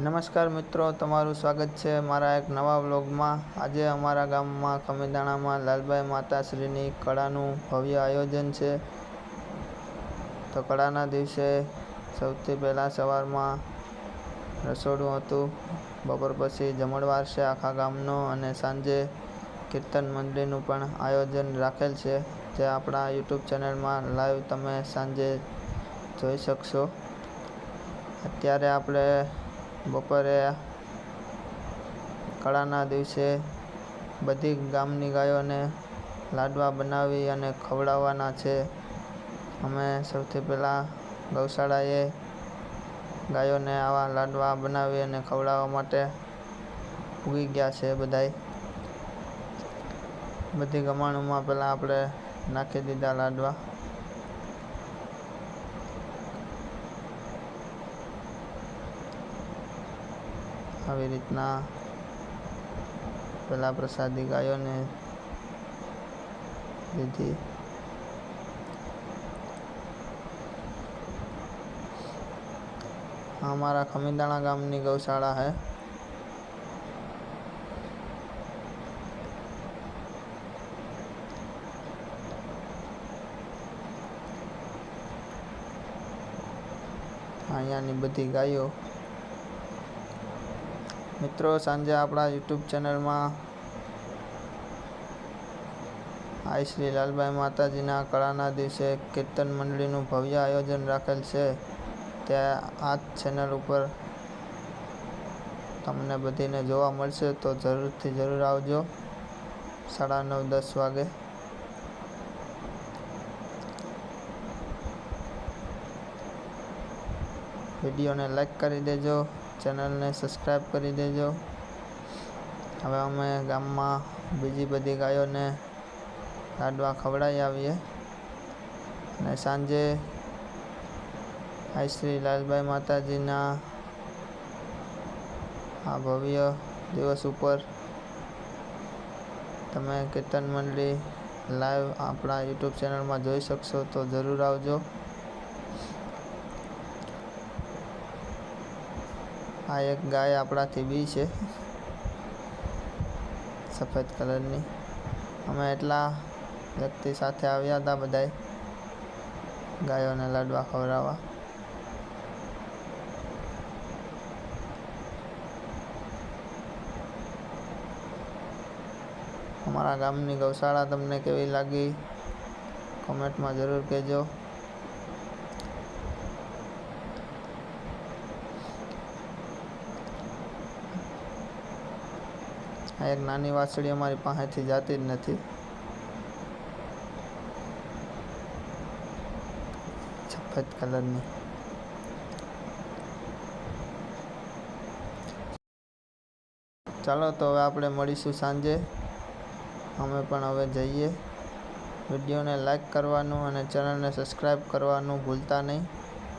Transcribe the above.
નમસ્કાર મિત્રો, તમારું સ્વાગત છે મારા એક નવા વ્લોગમાં। આજે અમારા ગામમાં ખમીદાણામાં લાલબાઈ માતાશ્રીની કળાનું ભવ્ય આયોજન છે। તો કળાના દિવસે સૌથી પહેલાં સવારમાં રસોડું હતું, બપોર પછી જમણવાર છે આખા ગામનો, અને સાંજે કીર્તન મંડળીનું પણ આયોજન રાખેલ છે, જે આપણા યુટ્યુબ ચેનલમાં લાઈવ તમે સાંજે જોઈ શકશો। અત્યારે આપણે બપોરે કળાના દિવસે બધી ગામની ગાયોને લાડવા બનાવી અને ખવડાવવાના છે। અમે સૌથી પહેલાં ગૌશાળાએ ગાયોને આવા લાડવા બનાવી અને ખવડાવવા માટે ઉગી ગયા છે બધાય। બધી ગમાણુંમાં પહેલાં આપણે નાખી દીધા લાડવા। આવી રીતના પહેલાં પ્રસાદી ગાયોને દીધી। हमारा खमीदाणा गामनी गौशाला है। અહીંયાની બધી ગાયો મિત્રો સાંજે આપણા યુટ્યુબ ચેનલમાં આઈ શ્રી લાલબાઈ માતાજીના કળાના દિવસે કીર્તન મંડળીનું ભવ્ય આયોજન રાખેલ છે। ત્યાં આ જ ચેનલ ઉપર તમને બધીને જોવા મળશે, તો જરૂરથી જરૂર આવજો 9:30-10 વાગે। વિડીયોને લાઈક કરી દેજો, ચેનલને સબસ્ક્રાઈબ કરી દેજો। હવે અમે ગામમાં બીજી બધી ગાયોને લાડવા ખવડાવી આવીએ, અને સાંજે આઈ શ્રી લાલબાઈ માતાજીના આ ભવ્ય દિવસ ઉપર તમે કીર્તન મંડળી લાઈવ આપણા યુટ્યુબ ચેનલમાં જોઈ શકશો, તો જરૂર આવજો। આ એક ગાય આપણાથી બી છે, સફેદ કલરની। અમે એટલા વ્યક્તિ સાથે આવ્યા હતા બધાય ગાયોને લાડવા ખવડાવવા। અમારા ગામની ગૌશાળા તમને કેવી લાગી કોમેન્ટમાં જરૂર કહેજો। આ એક નાની વાછડી અમારી પાસેથી જાતી જ નથી, સફેદ કલરની। ચાલો તો હવે આપણે મળીશું સાંજે। અમે પણ હવે જઈએ। વિડીયોને લાઈક કરવાનું અને ચેનલને સબસ્ક્રાઈબ કરવાનું ભૂલતા નહીં।